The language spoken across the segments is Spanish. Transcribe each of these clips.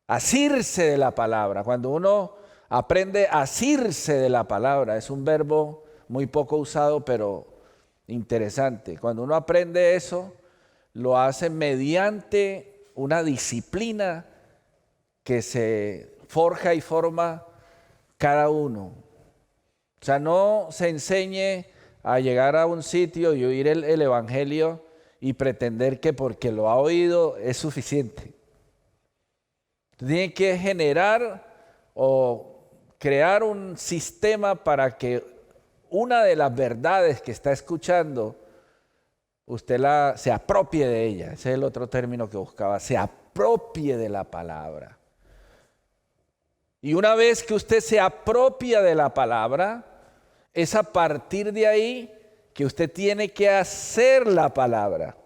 Asirse de la palabra. Cuando uno aprende a asirse de la palabra, es un verbo muy poco usado, pero interesante. Cuando uno aprende eso, lo hace mediante una disciplina que se forja y forma cada uno. O sea, no se enseñe a llegar a un sitio y oír el evangelio y pretender que porque lo ha oído es suficiente. Tiene que generar o crear un sistema para que una de las verdades que está escuchando, usted se apropie de ella. Ese es el otro término que buscaba, se apropie de la palabra. Y una vez que usted se apropia de la palabra, es a partir de ahí que usted tiene que hacer la palabra.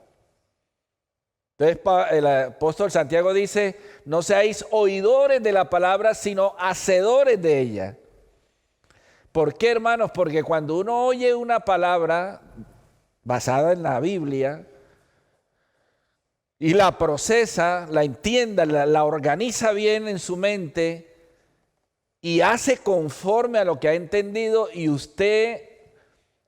Entonces el apóstol Santiago dice, no seáis oidores de la palabra, sino hacedores de ella. ¿Por qué, hermanos? Porque cuando uno oye una palabra basada en la Biblia y la procesa, la entienda, la organiza bien en su mente y hace conforme a lo que ha entendido, y usted,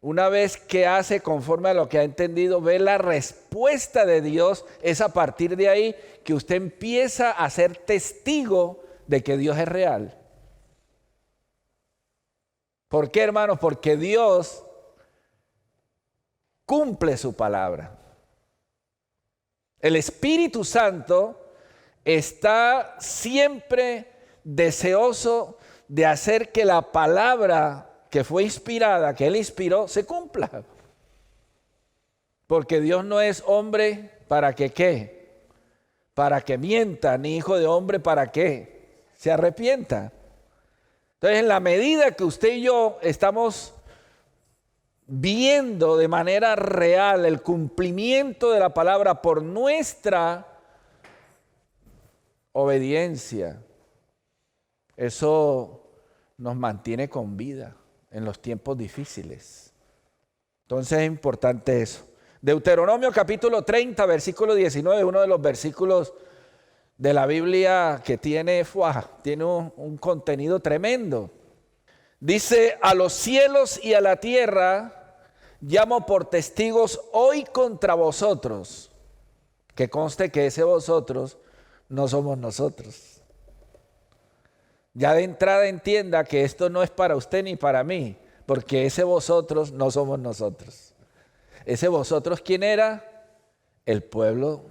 una vez que hace conforme a lo que ha entendido, ve la respuesta de Dios, es a partir de ahí que usted empieza a ser testigo de que Dios es real. ¿Por qué, hermanos? Porque Dios cumple su palabra. El Espíritu Santo está siempre deseoso de hacer que la palabra que fue inspirada, que Él inspiró, se cumpla. Porque Dios no es hombre para que ¿qué? Para que mienta, ni hijo de hombre para que se arrepienta. Entonces, en la medida que usted y yo estamos viendo de manera real el cumplimiento de la palabra por nuestra obediencia, eso nos mantiene con vida en los tiempos difíciles. Entonces es importante eso. Deuteronomio capítulo 30, versículo 19, uno de los versículos de la Biblia que tiene un contenido tremendo. Dice, a los cielos y a la tierra llamo por testigos hoy contra vosotros. Que conste que ese vosotros no somos nosotros. Ya de entrada entienda que esto no es para usted ni para mí, porque ese vosotros no somos nosotros. Ese vosotros, ¿quién era? El pueblo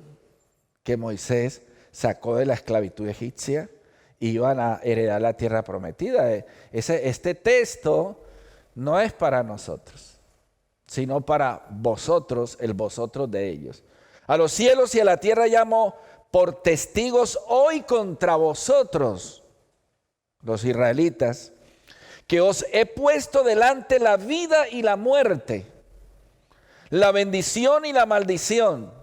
que Moisés sacó de la esclavitud egipcia y iban a heredar la tierra prometida. Este texto no es para nosotros, sino para vosotros, el vosotros de ellos. A los cielos y a la tierra llamo por testigos hoy contra vosotros, los israelitas, que os he puesto delante la vida y la muerte, la bendición y la maldición.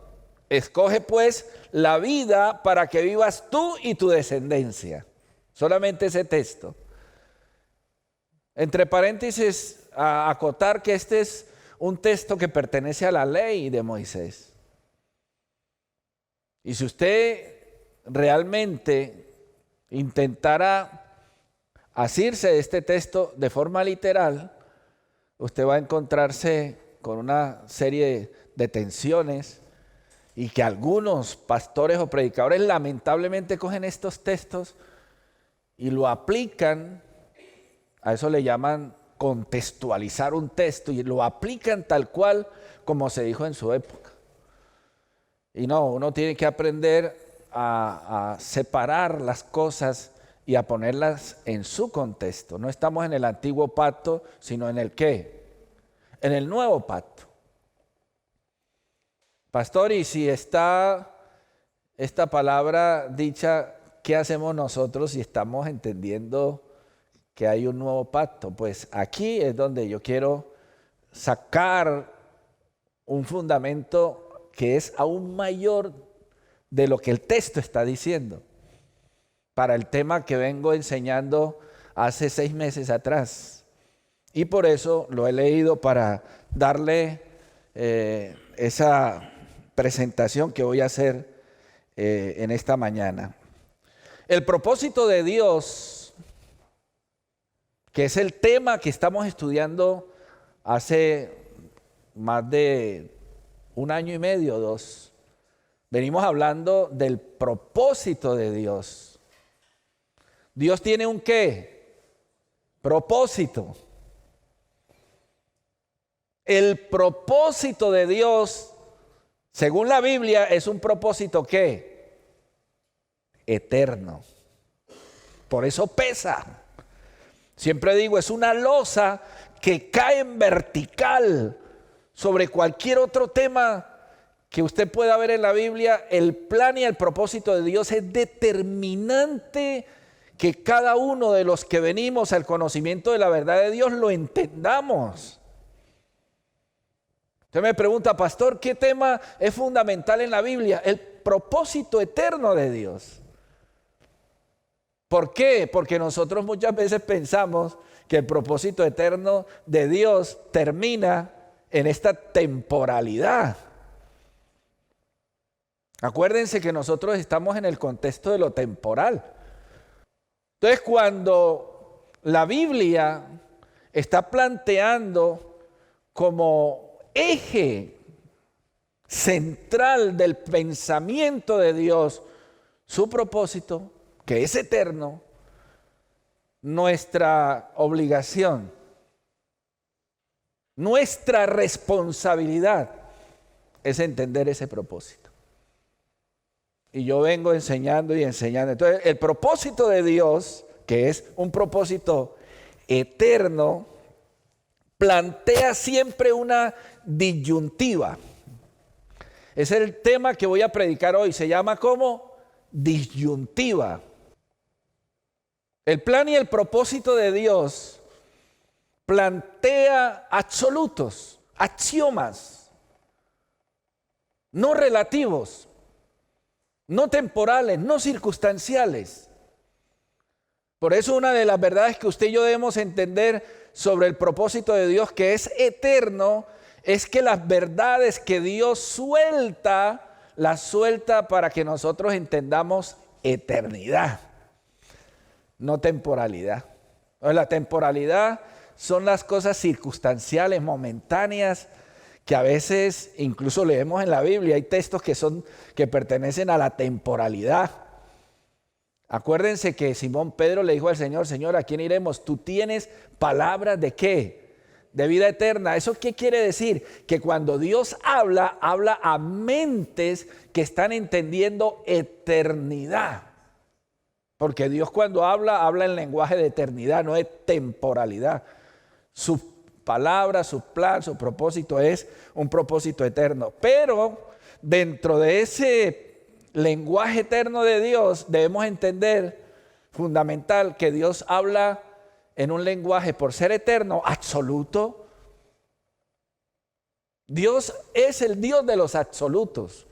Escoge pues la vida para que vivas tú y tu descendencia. Solamente ese texto. Entre paréntesis, a acotar que este es un texto que pertenece a la ley de Moisés. Y si usted realmente intentara asirse de este texto de forma literal, usted va a encontrarse con una serie de tensiones, y que algunos pastores o predicadores lamentablemente cogen estos textos y lo aplican, a eso le llaman contextualizar un texto, y lo aplican tal cual como se dijo en su época. Y no, uno tiene que aprender a separar las cosas y a ponerlas en su contexto. No estamos en el antiguo pacto, sino en el ¿qué? En el nuevo pacto. Pastor, y si está esta palabra dicha, ¿qué hacemos nosotros si estamos entendiendo que hay un nuevo pacto? Pues aquí es donde yo quiero sacar un fundamento que es aún mayor de lo que el texto está diciendo, para el tema que vengo enseñando hace 6 meses atrás. Y por eso lo he leído para darle esa presentación que voy a hacer en esta mañana. El propósito de Dios, que es el tema que estamos estudiando hace más de 1 año y medio, 2. Venimos hablando del propósito de Dios. Dios tiene un ¿qué? Propósito. El propósito de Dios, según la Biblia, es un propósito ¿qué? Eterno. Por eso pesa. Siempre digo, es una losa que cae en vertical sobre cualquier otro tema que usted pueda ver en la Biblia. El plan y el propósito de Dios es determinante que cada uno de los que venimos al conocimiento de la verdad de Dios lo entendamos. Usted me pregunta, pastor, ¿qué tema es fundamental en la Biblia? El propósito eterno de Dios. ¿Por qué? Porque nosotros muchas veces pensamos que el propósito eterno de Dios termina en esta temporalidad. Acuérdense que nosotros estamos en el contexto de lo temporal. Entonces, cuando la Biblia está planteando como eje central del pensamiento de Dios su propósito, que es eterno, nuestra obligación, nuestra responsabilidad es entender ese propósito. Y yo vengo enseñando y enseñando. Entonces, el propósito de Dios, que es un propósito eterno, plantea siempre una disyuntiva. Es el tema que voy a predicar hoy. Se llama ¿cómo? Disyuntiva. El plan y el propósito de Dios plantea absolutos, axiomas, no relativos, no temporales, no circunstanciales. Por eso una de las verdades que usted y yo debemos entender sobre el propósito de Dios, que es eterno, es que las verdades que Dios suelta, las suelta para que nosotros entendamos eternidad, no temporalidad. La temporalidad son las cosas circunstanciales, momentáneas, que a veces incluso leemos en la Biblia. Hay textos que pertenecen a la temporalidad. Acuérdense que Simón Pedro le dijo al Señor, Señor, ¿a quién iremos? Tú tienes palabras ¿de qué? De vida eterna. ¿Eso qué quiere decir? Que cuando Dios habla, habla a mentes que están entendiendo eternidad. Porque Dios cuando habla en lenguaje de eternidad, no de temporalidad. Su palabra, su plan, su propósito es un propósito eterno. Pero dentro de ese lenguaje eterno de Dios debemos entender, fundamental, que Dios habla en un lenguaje, por ser eterno, absoluto. Dios es el Dios de los absolutos.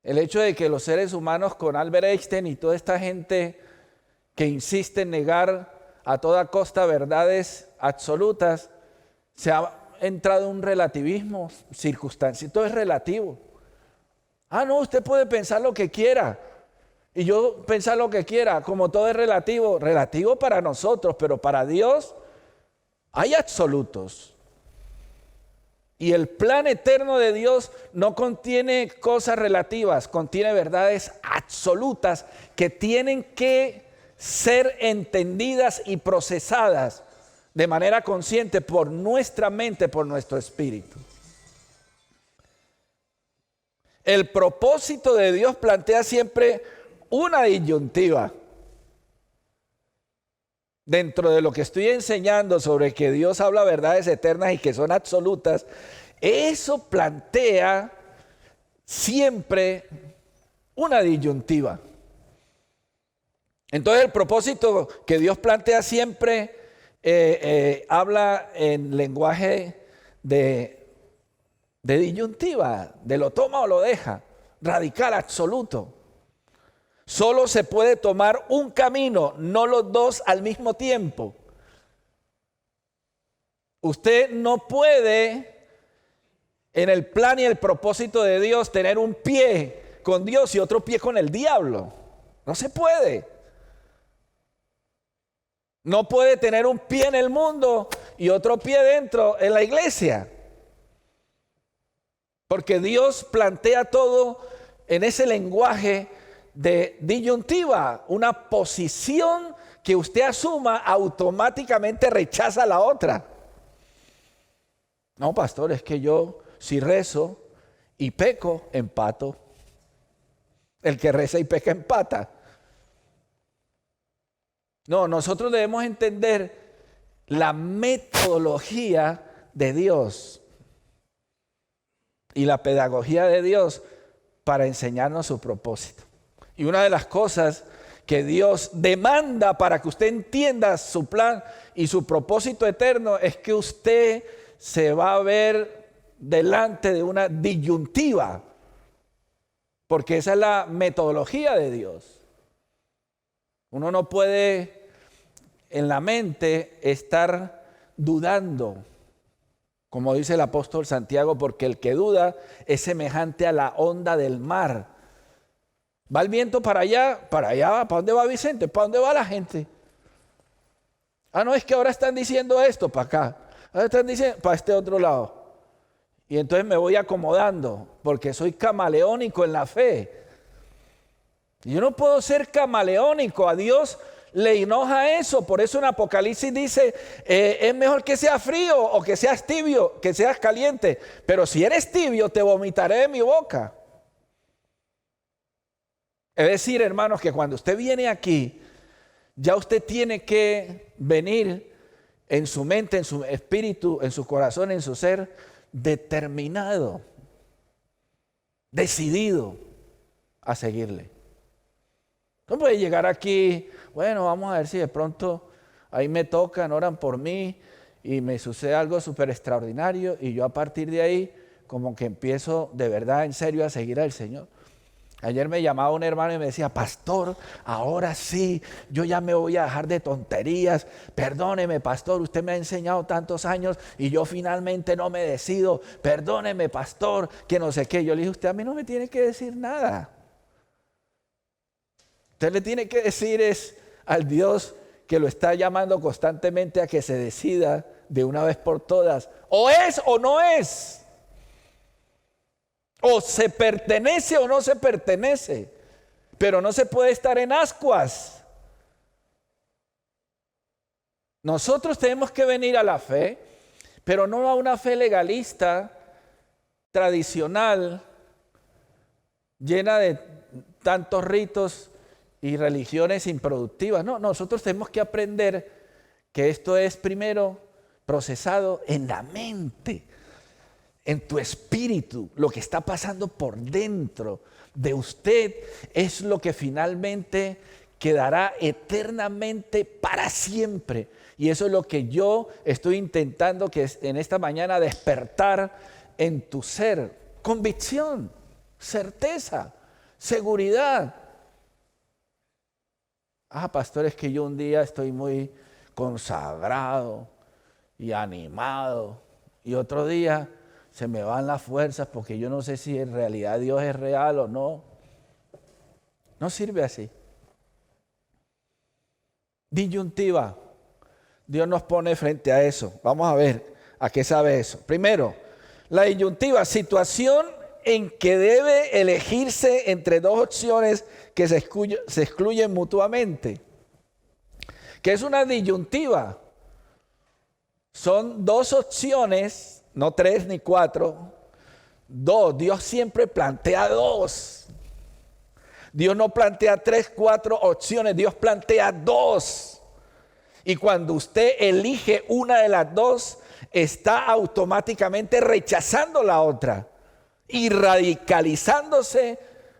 El hecho de que los seres humanos, con Albert Einstein y toda esta gente que insiste en negar a toda costa verdades absolutas, se ha entrado en un relativismo circunstancial. Todo es relativo. No, usted puede pensar lo que quiera y yo pensar lo que quiera. Como todo es relativo, relativo para nosotros, pero para Dios hay absolutos. Y el plan eterno de Dios no contiene cosas relativas, contiene verdades absolutas que tienen que ser entendidas y procesadas de manera consciente por nuestra mente, por nuestro espíritu. El propósito de Dios plantea siempre una disyuntiva. Dentro de lo que estoy enseñando sobre que Dios habla verdades eternas y que son absolutas, eso plantea siempre una disyuntiva. Entonces el propósito que Dios plantea siempre habla en lenguaje de disyuntiva, de lo toma o lo deja, radical, absoluto. Solo se puede tomar un camino, no los dos al mismo tiempo. Usted no puede, en el plan y el propósito de Dios, tener un pie con Dios y otro pie con el diablo. No se puede. No puede tener un pie en el mundo y otro pie dentro en la iglesia. Porque Dios plantea todo en ese lenguaje de disyuntiva. Una posición que usted asuma automáticamente rechaza la otra. No, pastor, es que yo si rezo y peco, empato. El que reza y peca empata. No, nosotros debemos entender la metodología de Dios y la pedagogía de Dios para enseñarnos su propósito. Y una de las cosas que Dios demanda para que usted entienda su plan y su propósito eterno es que usted se va a ver delante de una disyuntiva, porque esa es la metodología de Dios. Uno no puede en la mente estar dudando, como dice el apóstol Santiago, porque el que duda es semejante a la onda del mar. Va el viento para allá, ¿para dónde va Vicente? ¿Para dónde va la gente? Ah, no, es que ahora están diciendo esto, para acá. Ahora están diciendo para este otro lado. Y entonces me voy acomodando, porque soy camaleónico en la fe. Yo no puedo ser camaleónico, a Dios le enoja eso. Por eso en Apocalipsis dice, es mejor que seas frío o que seas tibio, que seas caliente. Pero si eres tibio, te vomitaré de mi boca. Es decir, hermanos, que cuando usted viene aquí, ya usted tiene que venir en su mente, en su espíritu, en su corazón, en su ser, determinado, decidido a seguirle. No puede llegar aquí, bueno, vamos a ver si de pronto ahí me tocan, oran por mí y me sucede algo súper extraordinario y yo a partir de ahí como que empiezo de verdad, en serio, a seguir al Señor. Ayer me llamaba un hermano y me decía, pastor, ahora sí, yo ya me voy a dejar de tonterías. Perdóneme, pastor, usted me ha enseñado tantos años y yo finalmente no me decido. Perdóneme, pastor, que no sé qué. Yo le dije, usted a mí no me tiene que decir nada. Usted le tiene que decir es al Dios que lo está llamando constantemente a que se decida de una vez por todas. O es o no es. O se pertenece o no se pertenece. Pero no se puede estar en ascuas. Nosotros tenemos que venir a la fe, pero no a una fe legalista, tradicional, llena de tantos ritos y religiones improductivas. No, nosotros tenemos que aprender que esto es primero procesado en la mente, en tu espíritu. Lo que está pasando por dentro de usted es lo que finalmente quedará eternamente para siempre. Y eso es lo que yo estoy intentando que en esta mañana despertar en tu ser. Convicción, certeza, seguridad. Ah, pastor, es que yo un día estoy muy consagrado y animado y otro día se me van las fuerzas porque yo no sé si en realidad Dios es real o no. No sirve así. Disyuntiva. Dios nos pone frente a eso. Vamos a ver a qué sabe eso. Primero, la disyuntiva, situación en que debe elegirse entre dos opciones que se excluyen mutuamente. ¿Qué es una disyuntiva? Son dos opciones, no 3 ni 4, 2. Dios siempre plantea 2. Dios no plantea 3, 4 opciones, Dios plantea 2. Y cuando usted elige una de las 2, está automáticamente rechazando la otra y radicalizándose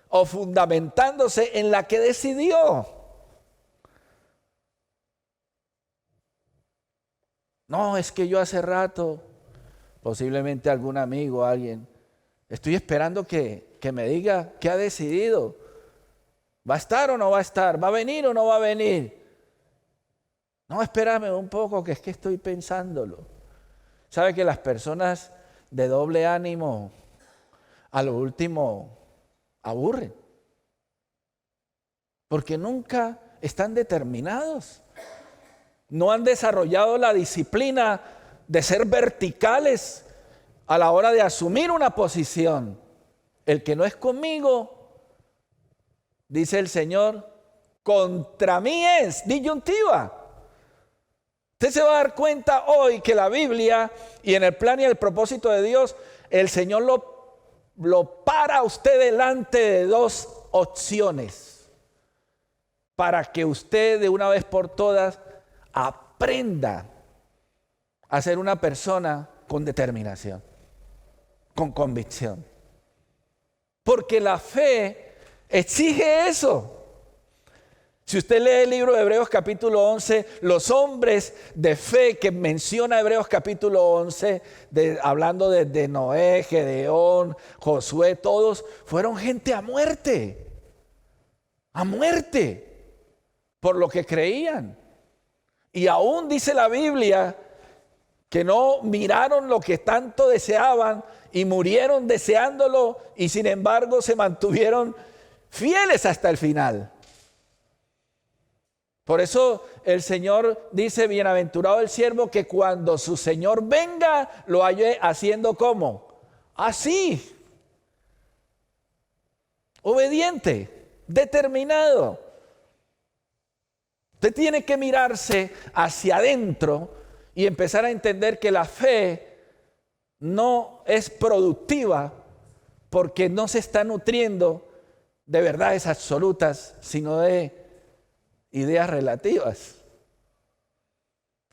o fundamentándose en la que decidió. No, es que yo hace rato, posiblemente algún amigo, alguien, estoy esperando que me diga qué ha decidido. ¿Va a estar o no va a estar? ¿Va a venir o no va a venir? No, espérame un poco, que es que estoy pensándolo. ¿Sabe que las personas de doble ánimo a lo último aburren? porque nunca están determinados. No han desarrollado la disciplina de ser verticales a la hora de asumir una posición. El que no es conmigo, dice el Señor, contra mí es, disyuntiva. Usted se va a dar cuenta hoy que la Biblia y en el plan y el propósito de Dios, el Señor lo para a usted delante de dos opciones para que usted de una vez por todas aprenda a ser una persona con determinación, con convicción. Porque la fe exige eso. Si usted lee el libro de Hebreos capítulo 11, los hombres de fe que menciona Hebreos capítulo 11, hablando de Noé, Gedeón, Josué, todos fueron gente a muerte, por lo que creían. Y aún dice la Biblia que no miraron lo que tanto deseaban y murieron deseándolo y sin embargo se mantuvieron fieles hasta el final. Por eso el Señor dice, bienaventurado el siervo que cuando su Señor venga lo halle haciendo ¿cómo? Así. Obediente, determinado. Usted tiene que mirarse hacia adentro y empezar a entender que la fe no es productiva porque no se está nutriendo de verdades absolutas, sino de ideas relativas.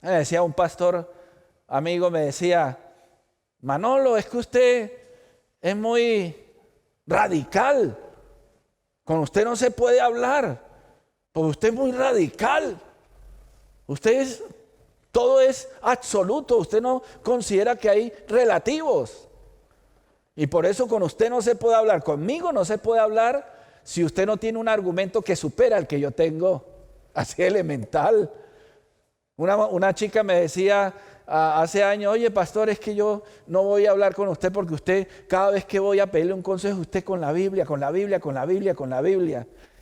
Me decía un pastor amigo, me decía, Manolo, es que usted es muy radical. Con usted no se puede hablar, porque usted es muy radical. Todo es absoluto, usted no considera que hay relativos. Y por eso con usted no se puede hablar, conmigo no se puede hablar si usted no tiene un argumento que supera el que yo tengo. Así elemental. Una chica me decía hace años, oye pastor, es que yo no voy a hablar con usted porque usted, cada vez que voy a pedirle un consejo, usted con la Biblia.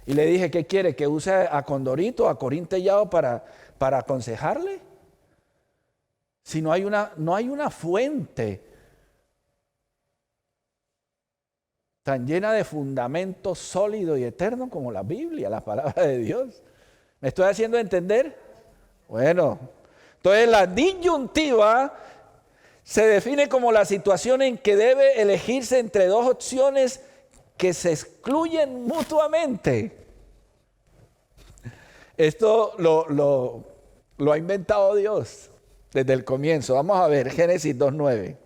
Y le dije, ¿qué quiere? ¿Que use a Condorito, a Corín Tellado para aconsejarle? Si no hay una fuente tan llena de fundamento sólido y eterno como la Biblia, la palabra de Dios. ¿Me estoy haciendo entender? Bueno, entonces la disyuntiva se define como la situación en que debe elegirse entre dos opciones que se excluyen mutuamente. Esto lo ha inventado Dios desde el comienzo. Vamos a ver, Génesis 2:9.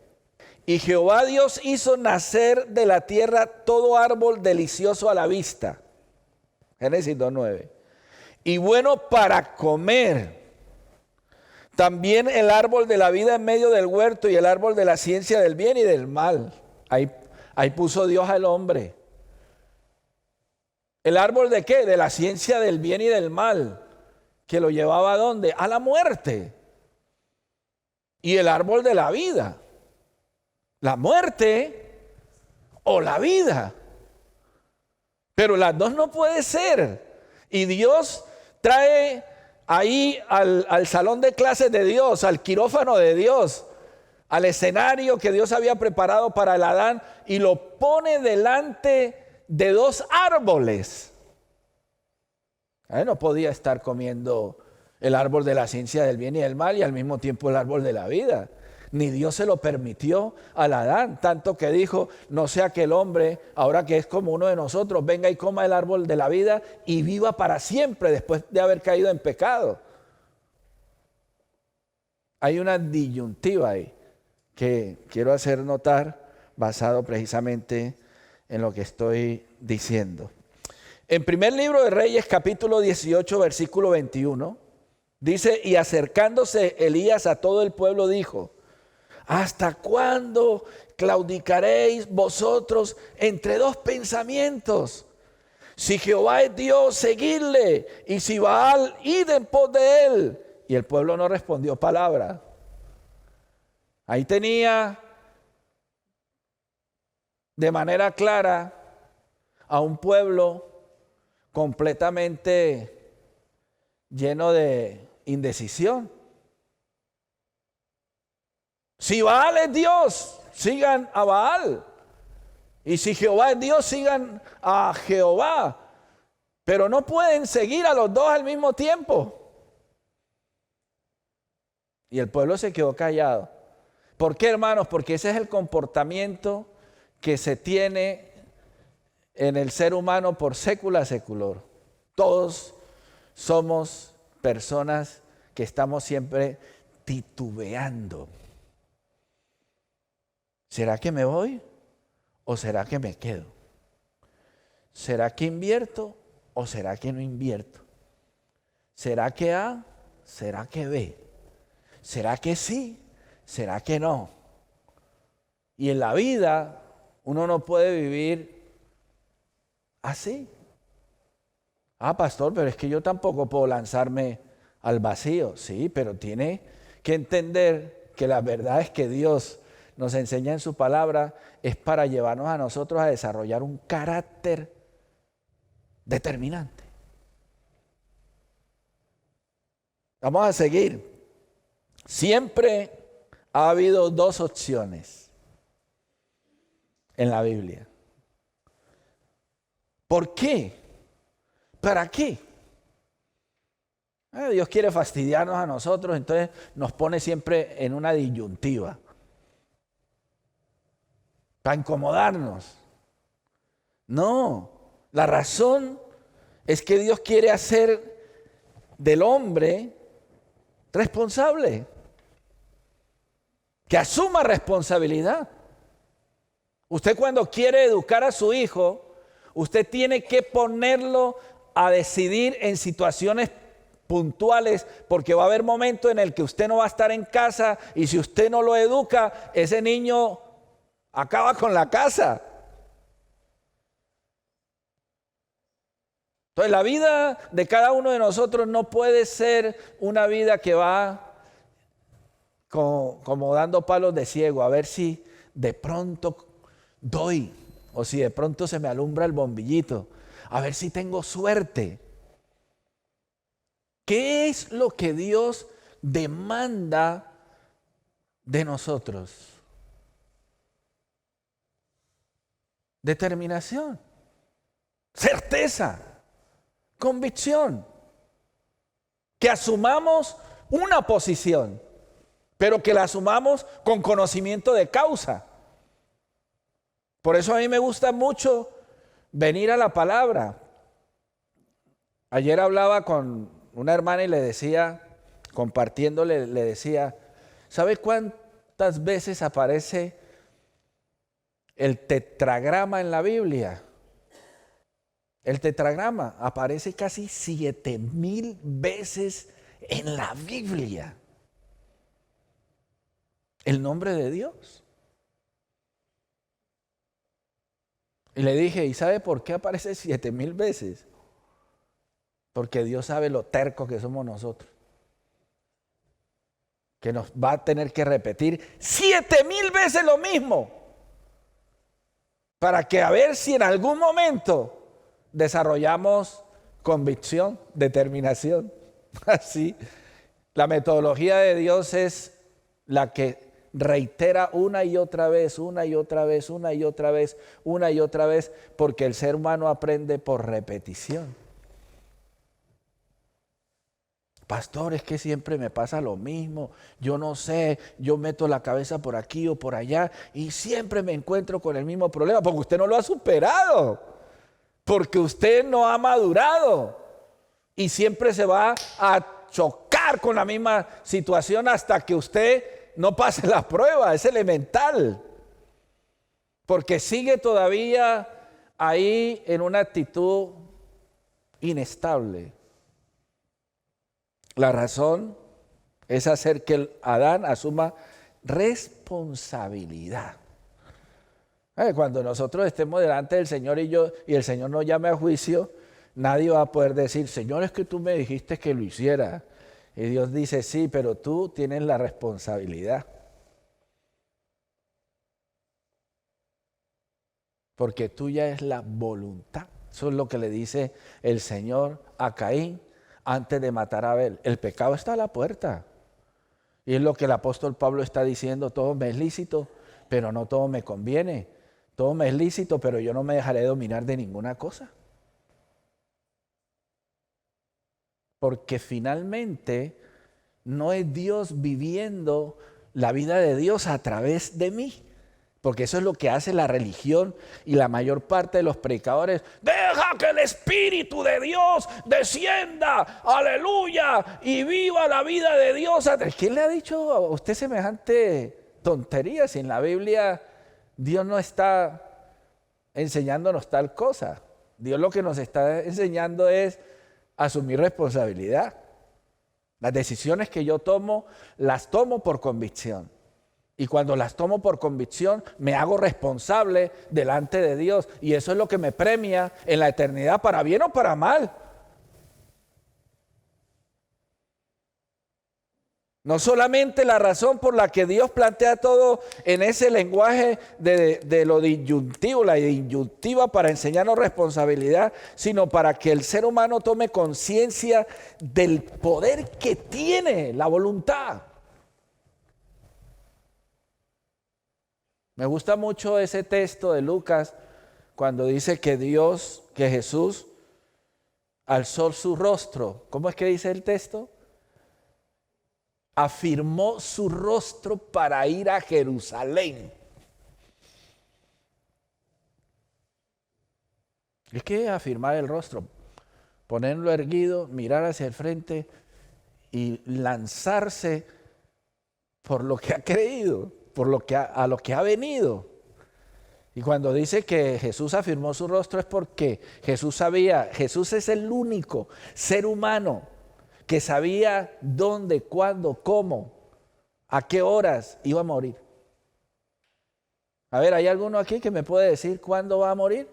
Y Jehová Dios hizo nacer de la tierra todo árbol delicioso a la vista. Génesis 2:9. Y bueno para comer. También el árbol de la vida en medio del huerto y el árbol de la ciencia del bien y del mal. Ahí puso Dios al hombre. ¿El árbol de qué? De la ciencia del bien y del mal. Que lo llevaba ¿a dónde? A la muerte. Y el árbol de la vida. La muerte o la vida. Pero las dos no puede ser. Y Dios trae ahí al salón de clases de Dios, al quirófano de Dios, al escenario que Dios había preparado para el Adán y lo pone delante de dos árboles. Él no podía estar comiendo el árbol de la ciencia del bien y del mal y al mismo tiempo el árbol de la vida. Ni Dios se lo permitió al Adán, tanto que dijo, no sea que el hombre, ahora que es como uno de nosotros, venga y coma el árbol de la vida y viva para siempre después de haber caído en pecado. Hay una disyuntiva ahí que quiero hacer notar, basado precisamente en lo que estoy diciendo. En primer libro de Reyes, capítulo 18, versículo 21, dice, y acercándose Elías a todo el pueblo dijo, ¿hasta cuándo claudicaréis vosotros entre dos pensamientos? Si Jehová es Dios, seguidle, y si Baal, id en pos de él. Y el pueblo no respondió palabra. Ahí tenía de manera clara a un pueblo completamente lleno de indecisión. Si Baal es Dios, sigan a Baal. Y si Jehová es Dios, sigan a Jehová. Pero no pueden seguir a los dos al mismo tiempo. Y el pueblo se quedó callado. ¿Por qué, hermanos? Porque ese es el comportamiento que se tiene en el ser humano por sécula seculor. Todos somos personas que estamos siempre titubeando. ¿Será que me voy o será que me quedo? ¿Será que invierto o será que no invierto? ¿Será que A? ¿Será que B? ¿Será que sí? ¿Será que no? Y en la vida uno no puede vivir así. Ah, pastor, pero es que yo tampoco puedo lanzarme al vacío. Sí, pero tiene que entender que la verdad es que Dios nos enseña en su palabra es para llevarnos a nosotros a desarrollar un carácter determinante. Vamos a seguir. Siempre ha habido dos opciones en la Biblia. ¿Por qué? ¿Para qué? Dios quiere fastidiarnos a nosotros, entonces nos pone siempre en una disyuntiva. Para incomodarnos. No, la razón es que Dios quiere hacer del hombre responsable. Que asuma responsabilidad. Usted cuando quiere educar a su hijo, usted tiene que ponerlo a decidir en situaciones puntuales, porque va a haber momentos en el que usted no va a estar en casa y si usted no lo educa, ese niño acaba con la casa. Entonces la vida de cada uno de nosotros no puede ser una vida que va como dando palos de ciego, a ver si de pronto doy o si de pronto se me alumbra el bombillito, a ver si tengo suerte. ¿Qué es lo que Dios demanda de nosotros? Determinación, certeza, convicción, que asumamos una posición, pero que la asumamos con conocimiento de causa. Por eso a mí me gusta mucho venir a la palabra. Ayer hablaba con una hermana y le decía, compartiéndole, le decía, ¿sabe cuántas veces aparece el tetragrama en la Biblia? El tetragrama aparece casi 7,000 veces en la Biblia. El nombre de Dios. Y le dije, ¿y sabe por qué aparece 7,000 veces? Porque Dios sabe lo tercos que somos nosotros. Que nos va a tener que repetir 7,000 veces lo mismo. Para que a ver si en algún momento desarrollamos convicción, determinación. Así, la metodología de Dios es la que reitera una y otra vez, una y otra vez, una y otra vez, una y otra vez, porque el ser humano aprende por repetición. Pastor, es que siempre me pasa lo mismo, yo no sé, yo meto la cabeza por aquí o por allá y siempre me encuentro con el mismo problema, porque usted no lo ha superado, porque usted no ha madurado y siempre se va a chocar con la misma situación hasta que usted no pase la prueba, es elemental, porque sigue todavía ahí en una actitud inestable. La razón es hacer que el Adán asuma responsabilidad. Cuando nosotros estemos delante del Señor y el Señor nos llame a juicio, nadie va a poder decir, Señor, es que tú me dijiste que lo hiciera. Y Dios dice, sí, pero tú tienes la responsabilidad. Porque tuya es la voluntad Eso es lo que le dice el Señor a Caín antes de matar a Abel. El pecado está a la puerta. Y es lo que el apóstol Pablo está diciendo: todo me es lícito, pero no todo me conviene. Todo me es lícito, pero yo no me dejaré dominar de ninguna cosa. Porque finalmente no es Dios viviendo la vida de Dios a través de mí. Porque eso es lo que hace la religión y la mayor parte de los predicadores. Deja que el Espíritu de Dios descienda, aleluya, y viva la vida de Dios. ¿Quién le ha dicho a usted semejante tontería? Si en la Biblia Dios no está enseñándonos tal cosa. Dios lo que nos está enseñando es asumir responsabilidad. Las decisiones que yo tomo, las tomo por convicción. Y cuando las tomo por convicción, me hago responsable delante de Dios. Y eso es lo que me premia en la eternidad, para bien o para mal. No solamente la razón por la que Dios plantea todo en ese lenguaje de lo disyuntivo, la disyuntiva para enseñarnos responsabilidad, sino para que el ser humano tome conciencia del poder que tiene la voluntad. Me gusta mucho ese texto de Lucas cuando dice que Jesús alzó su rostro. ¿Cómo es que dice el texto? Afirmó su rostro para ir a Jerusalén. Es que afirmar el rostro, ponerlo erguido, mirar hacia el frente y lanzarse por lo que ha creído, por lo que a lo que ha venido. Y cuando dice que Jesús afirmó su rostro es porque Jesús es el único ser humano que sabía dónde, cuándo, cómo, a qué horas iba a morir. A ver, ¿hay alguno aquí que me puede decir cuándo va a morir?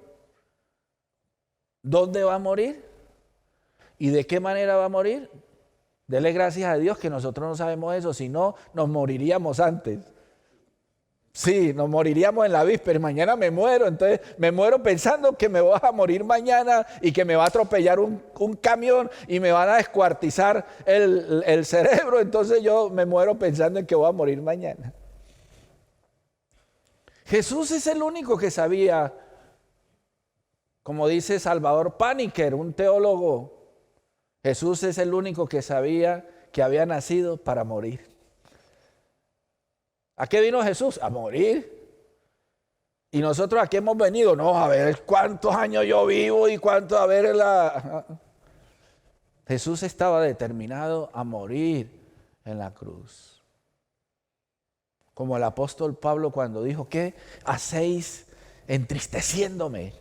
¿Dónde va a morir? ¿Y de qué manera va a morir? Dele gracias a Dios que nosotros no sabemos eso, si no, nos moriríamos antes. Sí, nos moriríamos en la víspera y mañana me muero, entonces me muero pensando que me voy a morir mañana y que me va a atropellar un camión y me van a descuartizar el cerebro, entonces yo me muero pensando en que voy a morir mañana. Jesús es el único que sabía, como dice Salvador Paniker, un teólogo, Jesús es el único que sabía que había nacido para morir. ¿A qué vino Jesús? A morir. ¿Y nosotros a qué hemos venido? No, a ver cuántos años yo vivo y cuánto, a ver la... Jesús estaba determinado a morir en la cruz. Como el apóstol Pablo cuando dijo, ¿qué hacéis entristeciéndome?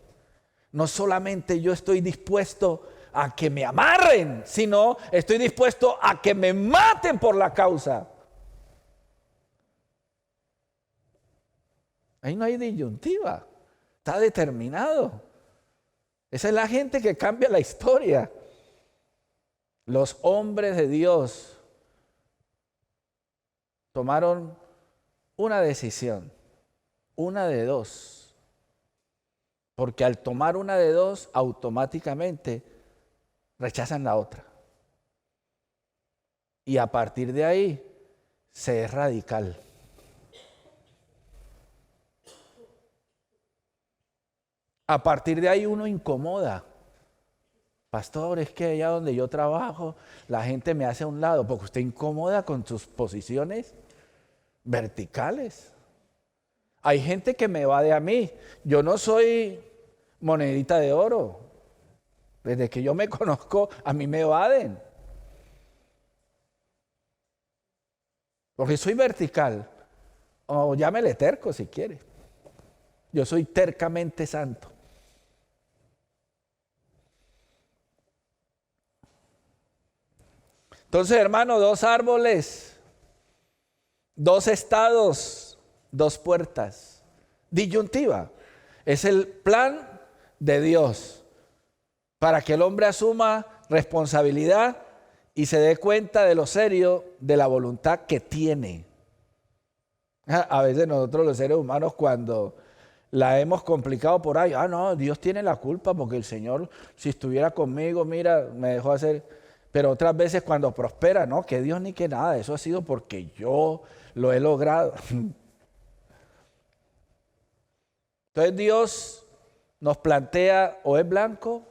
No solamente yo estoy dispuesto a que me amarren, sino estoy dispuesto a que me maten por la causa. Ahí no hay disyuntiva, está determinado. Esa es la gente que cambia la historia. Los hombres de Dios tomaron una decisión, una de dos. Porque al tomar una de dos, automáticamente rechazan la otra. Y a partir de ahí, se es radical. A partir de ahí uno incomoda. Pastor, es que allá donde yo trabajo, la gente me hace a un lado, porque usted incomoda con sus posiciones verticales. Hay gente que me evade a mí. Yo no soy monedita de oro. Desde que yo me conozco, a mí me evaden. Porque soy vertical. O llámele terco si quiere. Yo soy tercamente santo. Entonces, hermano, 2 árboles, 2 estados, 2 puertas. Disyuntiva. Es el plan de Dios para que el hombre asuma responsabilidad y se dé cuenta de lo serio de la voluntad que tiene. A veces nosotros los seres humanos cuando la hemos complicado por ahí. Ah, no, Dios tiene la culpa porque el Señor, si estuviera conmigo, mira, me dejó hacer. Pero otras veces cuando prospera, no, que Dios ni que nada, eso ha sido porque yo lo he logrado. Entonces Dios nos plantea o es blanco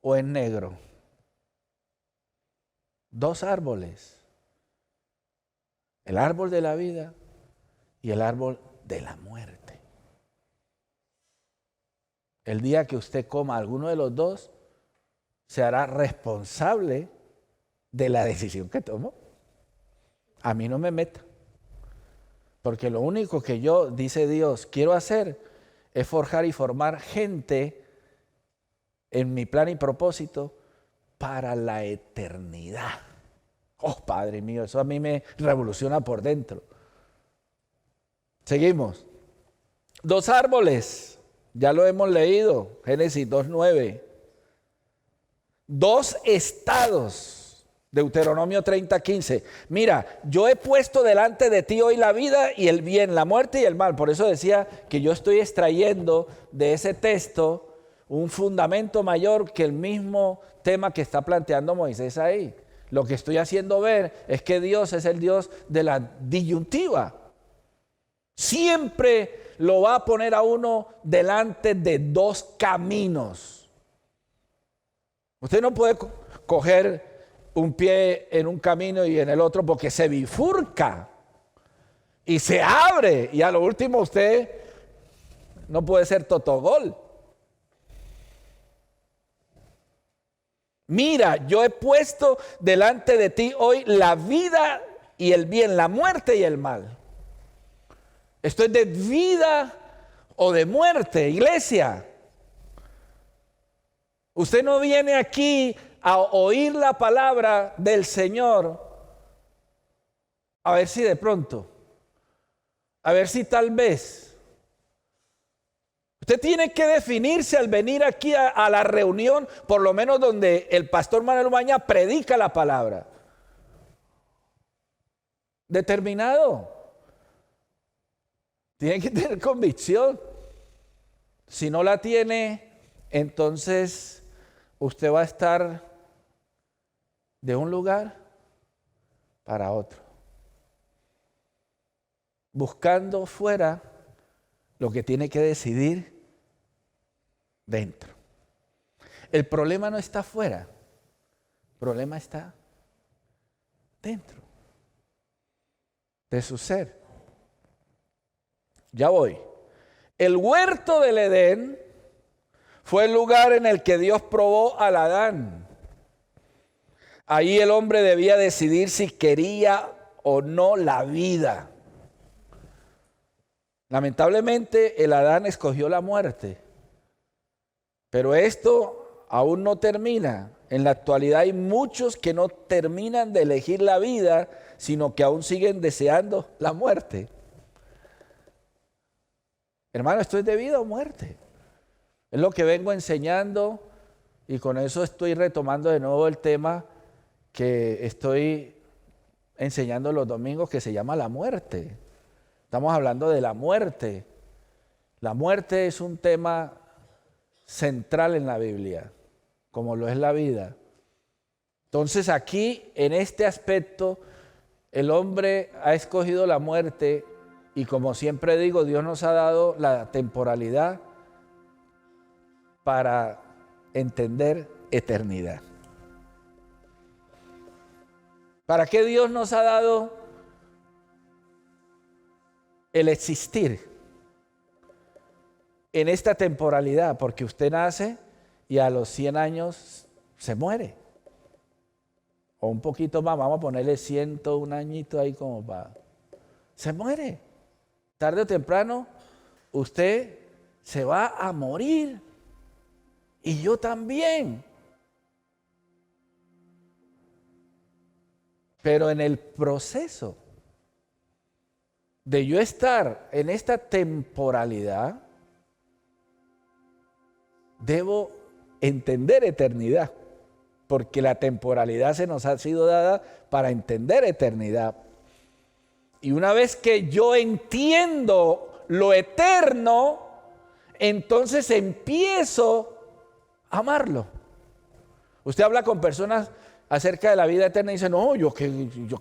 o es negro. Dos árboles. El árbol de la vida y el árbol de la muerte. El día que usted coma alguno de los dos, se hará responsable de la decisión que tomó. A mí no me meta. Porque lo único que yo, dice Dios, quiero hacer es forjar y formar gente en mi plan y propósito para la eternidad. Oh, Padre mío, eso a mí me revoluciona por dentro. Seguimos. Dos árboles, ya lo hemos leído, Génesis 2:9. Dos estados, Deuteronomio 30:15. Mira, yo he puesto delante de ti hoy la vida y el bien, la muerte y el mal. Por eso decía que yo estoy extrayendo de ese texto un fundamento mayor que el mismo tema que está planteando Moisés ahí. Lo que estoy haciendo ver es que Dios es el Dios de la disyuntiva. Siempre lo va a poner a uno delante de dos caminos. Usted no puede coger un pie en un camino y en el otro porque se bifurca y se abre y a lo último usted no puede ser totogol. Mira, yo he puesto delante de ti hoy la vida y el bien, la muerte y el mal. Esto es de vida o de muerte, iglesia. Usted no viene aquí a oír la palabra del Señor a ver si de pronto, a ver si tal vez. Usted tiene que definirse al venir aquí a la reunión, por lo menos donde el pastor Manuel Umaña predica la palabra. Determinado. Tiene que tener convicción. Si no la tiene, entonces usted va a estar de un lugar para otro, buscando fuera lo que tiene que decidir dentro. El problema no está fuera, el problema está dentro de su ser. Ya voy. El huerto del Edén fue el lugar en el que Dios probó al Adán. Ahí el hombre debía decidir si quería o no la vida. Lamentablemente el Adán escogió la muerte. Pero esto aún no termina. En la actualidad hay muchos que no terminan de elegir la vida, sino que aún siguen deseando la muerte. Hermano, esto es de vida o muerte. Es lo que vengo enseñando y con eso estoy retomando de nuevo el tema que estoy enseñando los domingos, que se llama la muerte. Estamos hablando de la muerte. La muerte es un tema central en la Biblia, como lo es la vida. Entonces aquí, en este aspecto, el hombre ha escogido la muerte y como siempre digo, Dios nos ha dado la temporalidad para entender eternidad. ¿Para qué Dios nos ha dado el existir en esta temporalidad? Porque usted nace y a los 100 años se muere. O un poquito más, vamos a ponerle 101 añito ahí como para... Se muere. Tarde o temprano usted se va a morir. Y yo también. Pero en el proceso de yo estar en esta temporalidad, debo entender eternidad, porque la temporalidad se nos ha sido dada para entender eternidad. Y una vez que yo entiendo lo eterno, entonces empiezo a amarlo. Usted habla con personas acerca de la vida eterna y dice, no, yo qué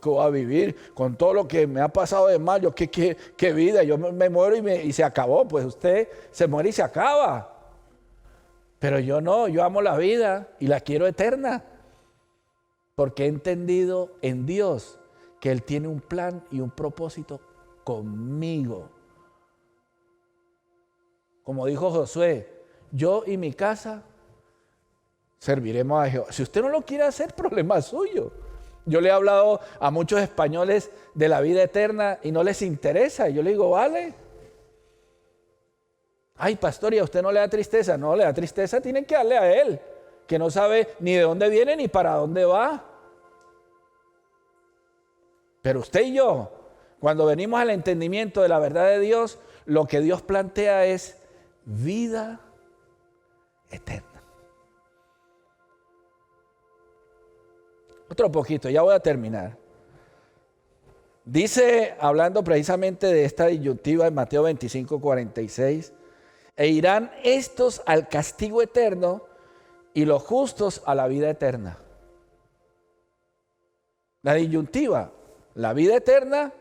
voy a vivir con todo lo que me ha pasado de mal, yo qué vida, yo me muero y se acabó. Pues usted se muere y se acaba. Pero yo no, yo amo la vida y la quiero eterna. Porque he entendido en Dios que Él tiene un plan y un propósito conmigo. Como dijo Josué, yo y mi casa serviremos a Jehová. Si usted no lo quiere hacer, problema suyo. Yo le he hablado a muchos españoles de la vida eterna y no les interesa. Yo le digo, vale. Ay, pastor, ¿y a usted no le da tristeza? No, le da tristeza, tienen que darle a Él, que no sabe ni de dónde viene ni para dónde va. Pero usted y yo, cuando venimos al entendimiento de la verdad de Dios, lo que Dios plantea es vida eterna. Otro poquito, ya voy a terminar. Dice, hablando precisamente de esta disyuntiva en Mateo 25:46, e irán estos al castigo eterno y los justos a la vida eterna. La disyuntiva, la vida eterna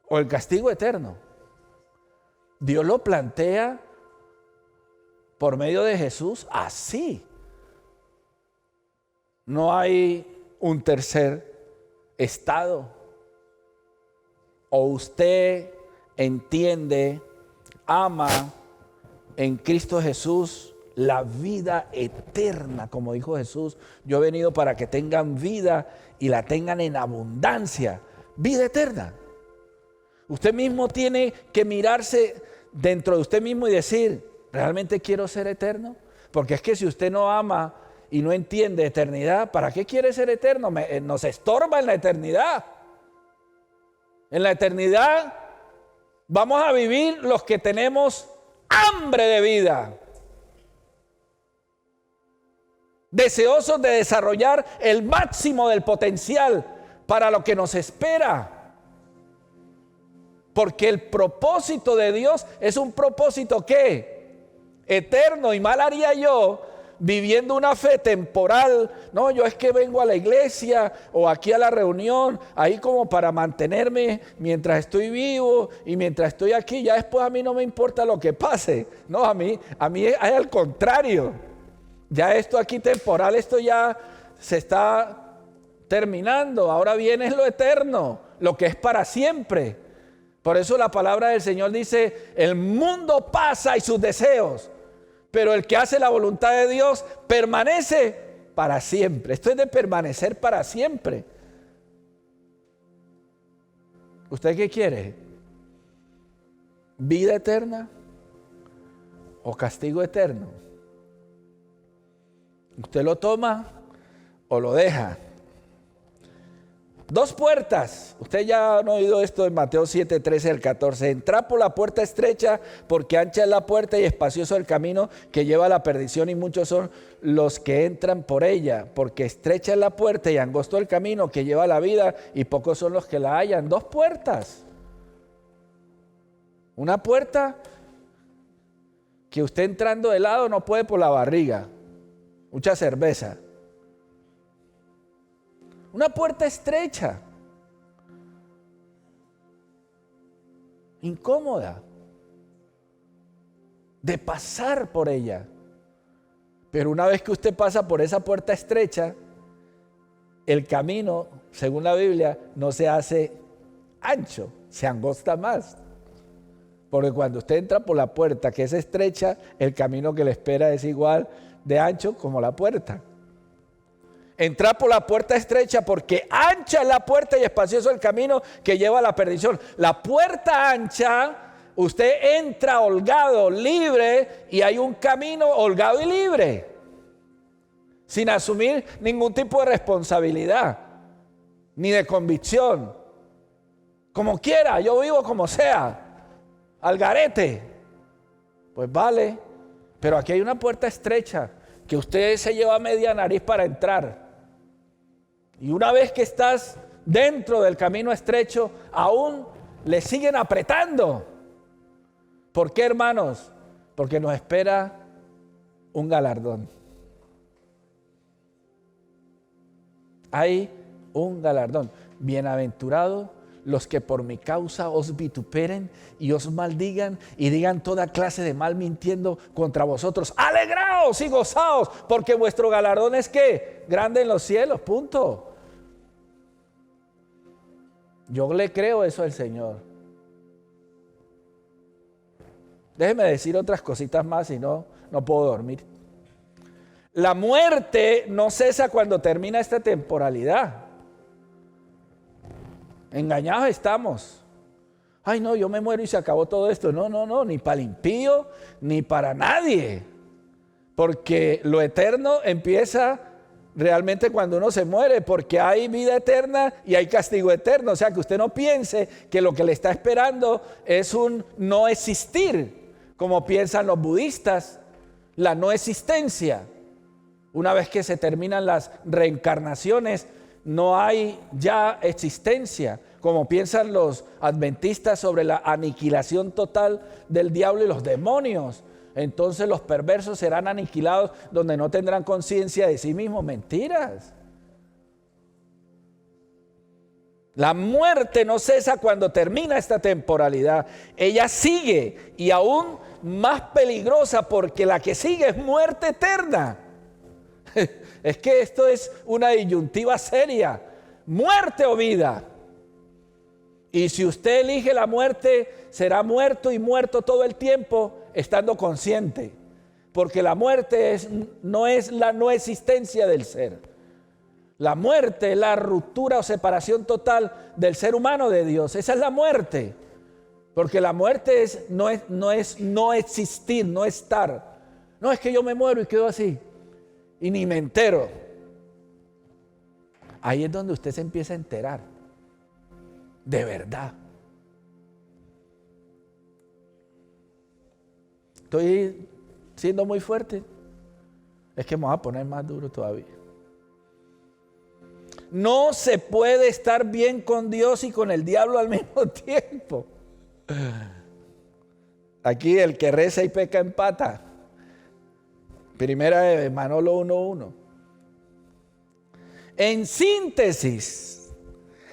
o el castigo eterno. Dios lo plantea por medio de Jesús así. No hay un tercer estado. O usted entiende, ama en Cristo Jesús la vida eterna, como dijo Jesús, yo he venido para que tengan vida y la tengan en abundancia, vida eterna. Usted mismo tiene que mirarse dentro de usted mismo y decir, ¿realmente quiero ser eterno? Porque es que si usted no ama y no entiende eternidad, ¿para qué quiere ser eterno? Nos estorba en la eternidad. En la eternidad vamos a vivir los que tenemos hambre de vida, deseosos de desarrollar el máximo del potencial para lo que nos espera. Porque el propósito de Dios es un propósito ¿qué? Eterno, y mal haría yo viviendo una fe temporal. No, yo es que vengo a la iglesia o aquí a la reunión, ahí como para mantenerme mientras estoy vivo y mientras estoy aquí, ya después a mí no me importa lo que pase. No, a mí es al contrario. Ya esto aquí temporal, esto ya se está terminando. Ahora viene lo eterno, lo que es para siempre. Por eso la palabra del Señor dice, el mundo pasa y sus deseos, pero el que hace la voluntad de Dios permanece para siempre. Esto es de permanecer para siempre. ¿Usted qué quiere? ¿Vida eterna o castigo eterno? ¿Usted lo toma o lo deja? Dos puertas. Usted ya han oído esto en Mateo 7, 13 al 14. Entrad por la puerta estrecha, porque ancha es la puerta y espacioso el camino que lleva a la perdición, y muchos son los que entran por ella. Porque estrecha es la puerta y angosto el camino que lleva a la vida, y pocos son los que la hallan. Dos puertas. Una puerta que usted entrando de lado no puede por la barriga. Mucha cerveza. Una puerta estrecha, incómoda, de pasar por ella. Pero una vez que usted pasa por esa puerta estrecha, el camino, según la Biblia, no se hace ancho, se angosta más. Porque cuando usted entra por la puerta que es estrecha, el camino que le espera es igual de ancho como la puerta. Entrad por la puerta estrecha, porque ancha es la puerta y espacioso el camino que lleva a la perdición. La puerta ancha, usted entra holgado, libre, y hay un camino holgado y libre, sin asumir ningún tipo de responsabilidad, ni de convicción. Como quiera, yo vivo como sea, al garete. Pues vale, pero aquí hay una puerta estrecha que usted se lleva media nariz para entrar. Y una vez que estás dentro del camino estrecho, aún le siguen apretando. ¿Por qué, hermanos? porque nos espera un galardón. Hay un galardón. Bienaventurados los que por mi causa os vituperen y os maldigan y digan toda clase de mal mintiendo contra vosotros. Alegraos y gozaos, porque vuestro galardón es ¿qué? Grande en los cielos, punto. Yo le creo eso al Señor. Déjeme decir otras cositas más, si no, no puedo dormir. La muerte no cesa cuando termina esta temporalidad. Engañados estamos. Ay, no, yo me muero y se acabó todo esto. No, no, no, ni para el impío, ni para nadie. Porque lo eterno empieza realmente cuando uno se muere, porque hay vida eterna y hay castigo eterno. O sea, que usted no piense que lo que le está esperando es un no existir, como piensan los budistas, la no existencia. Una vez que se terminan las reencarnaciones, no hay ya existencia, como piensan los adventistas sobre la aniquilación total del diablo y los demonios. Entonces los perversos serán aniquilados donde no tendrán conciencia de sí mismos. Mentiras. La muerte no cesa cuando termina esta temporalidad. Ella sigue, y aún más peligrosa, porque la que sigue es muerte eterna. Es que esto es una disyuntiva seria. Muerte o vida. Y si usted elige la muerte, será muerto y muerto todo el tiempo, estando consciente. Porque la muerte no es la no existencia del ser. La muerte es la ruptura o separación total del ser humano de Dios. Esa es la muerte. Porque la muerte no es no existir, no estar. No, es que yo me muero y quedo así. Y ni me entero. Ahí es donde usted se empieza a enterar. De verdad. Estoy siendo muy fuerte. Es que me voy a poner más duro todavía. No se puede estar bien con Dios y con el diablo al mismo tiempo. Aquí el que reza y peca empata. Primera de Manolo 1:1. En síntesis,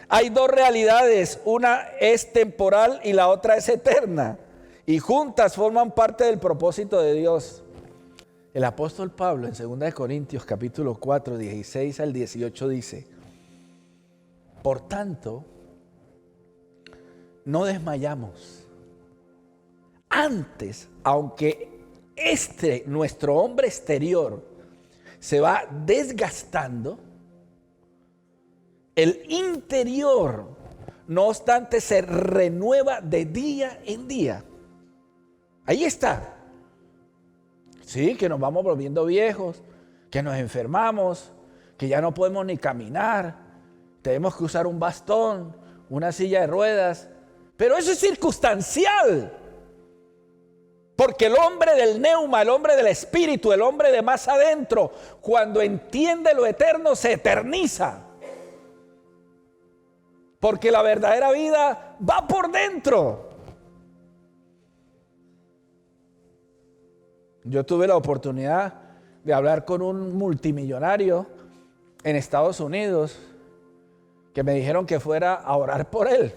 hay dos realidades. Una es temporal y la otra es eterna. Y juntas forman parte del propósito de Dios. El apóstol Pablo en 2 Corintios capítulo 4, 16 al 18 dice: por tanto, no desmayamos. Antes, aunque nuestro hombre exterior se va desgastando, el interior, no obstante, se renueva de día en día. Ahí está. Sí, que nos vamos volviendo viejos, que nos enfermamos, que ya no podemos ni caminar, tenemos que usar un bastón, una silla de ruedas, pero eso es circunstancial. Porque el hombre del neuma, el hombre del espíritu, el hombre de más adentro, cuando entiende lo eterno, se eterniza. Porque la verdadera vida va por dentro. Yo tuve la oportunidad de hablar con un multimillonario en Estados Unidos que me dijeron que fuera a orar por él.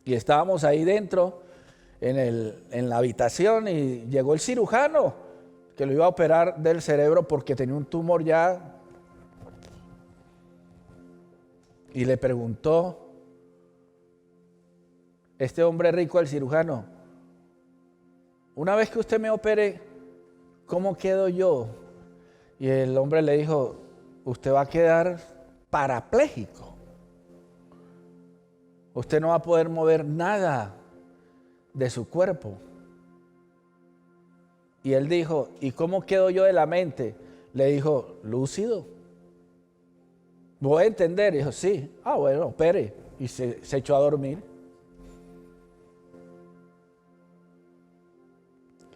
Y estábamos ahí dentro en la habitación y llegó el cirujano que lo iba a operar del cerebro porque tenía un tumor ya. Y le preguntó este hombre rico al cirujano: una vez que usted me opere, ¿cómo quedo yo? Y el hombre le dijo: usted va a quedar parapléjico. Usted no va a poder mover nada de su cuerpo. Y él dijo: ¿y cómo quedo yo de la mente? Le dijo: lúcido. ¿Voy a entender? Dijo: sí. Ah, bueno, opere. Y se echó a dormir.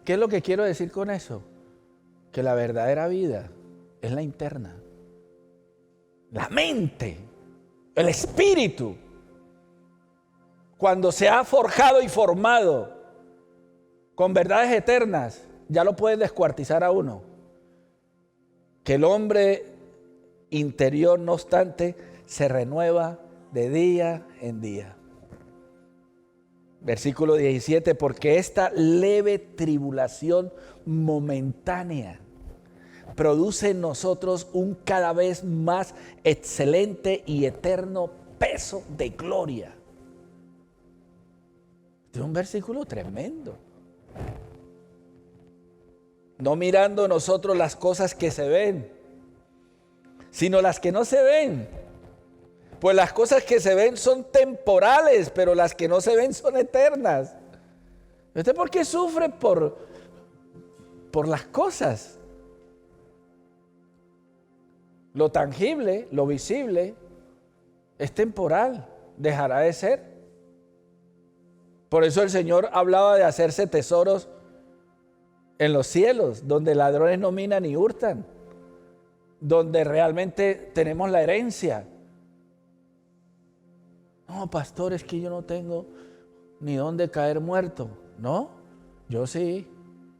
¿Qué es lo que quiero decir con eso? Que la verdadera vida es la interna. La mente, el espíritu. Cuando se ha forjado y formado con verdades eternas, ya lo pueden descuartizar a uno. Que el hombre interior, no obstante, se renueva de día en día. Versículo 17, porque esta leve tribulación momentánea produce en nosotros un cada vez más excelente y eterno peso de gloria. Este es un versículo tremendo. No mirando nosotros las cosas que se ven, sino las que no se ven. Pues las cosas que se ven son temporales, pero las que no se ven son eternas. ¿Usted por qué sufre por las cosas? Lo tangible, lo visible, es temporal, dejará de ser. Por eso el Señor hablaba de hacerse tesoros en los cielos, donde ladrones no minan ni hurtan, donde realmente tenemos la herencia. No, pastor, es que yo no tengo ni dónde caer muerto. No, yo sí,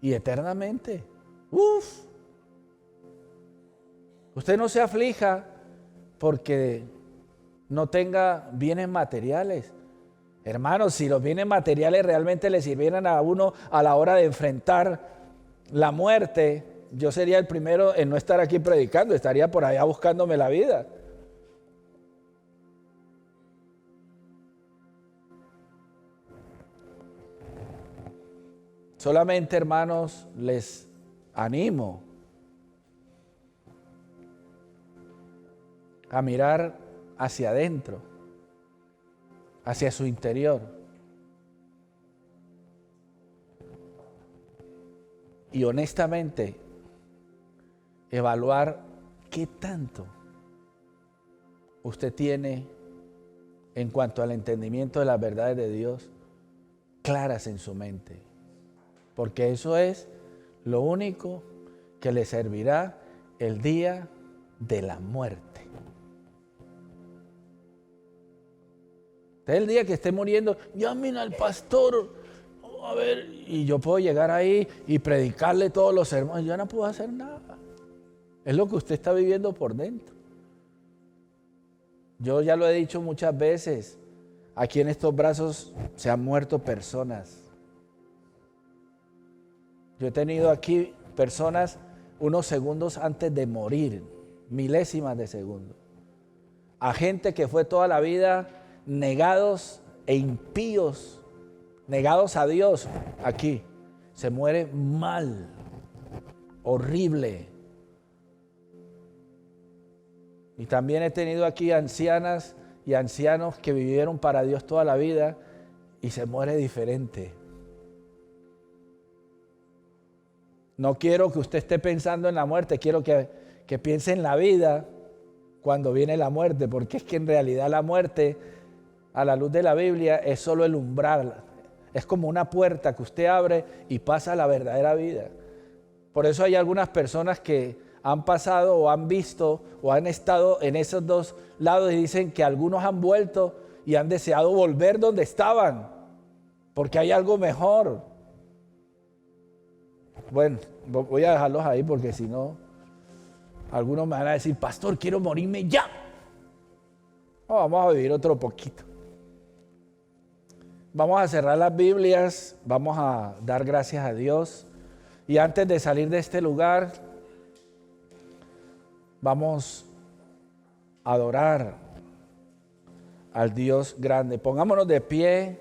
y eternamente. Uf. Usted no se aflija porque no tenga bienes materiales. Hermanos, si los bienes materiales realmente le sirvieran a uno a la hora de enfrentar la muerte, yo sería el primero en no estar aquí predicando, estaría por allá buscándome la vida. Solamente, hermanos, les animo a mirar hacia adentro, hacia su interior. Y honestamente, evaluar qué tanto usted tiene en cuanto al entendimiento de las verdades de Dios claras en su mente. Porque eso es lo único que le servirá el día de la muerte. El día que esté muriendo, llamen al pastor, a ver, y yo puedo llegar ahí y predicarle todos los sermones. Yo no puedo hacer nada. Es lo que usted está viviendo por dentro. Yo ya lo he dicho muchas veces, aquí en estos brazos se han muerto personas. Yo he tenido aquí personas unos segundos antes de morir, milésimas de segundo. A gente que fue toda la vida negados e impíos, negados a Dios, aquí se muere mal, horrible. Y también he tenido aquí ancianas y ancianos que vivieron para Dios toda la vida y se muere diferente. No quiero que usted esté pensando en la muerte, quiero que piense en la vida cuando viene la muerte, porque es que en realidad la muerte, a la luz de la Biblia, es solo el umbral. Es como una puerta que usted abre y pasa a la verdadera vida. Por eso hay algunas personas que han pasado o han visto o han estado en esos dos lados y dicen que algunos han vuelto y han deseado volver donde estaban, porque hay algo mejor. Bueno, voy a dejarlos ahí porque si no, algunos me van a decir, pastor, quiero morirme ya. No, vamos a vivir otro poquito. Vamos a cerrar las Biblias, vamos a dar gracias a Dios. Y antes de salir de este lugar, vamos a adorar al Dios grande. Pongámonos de pie.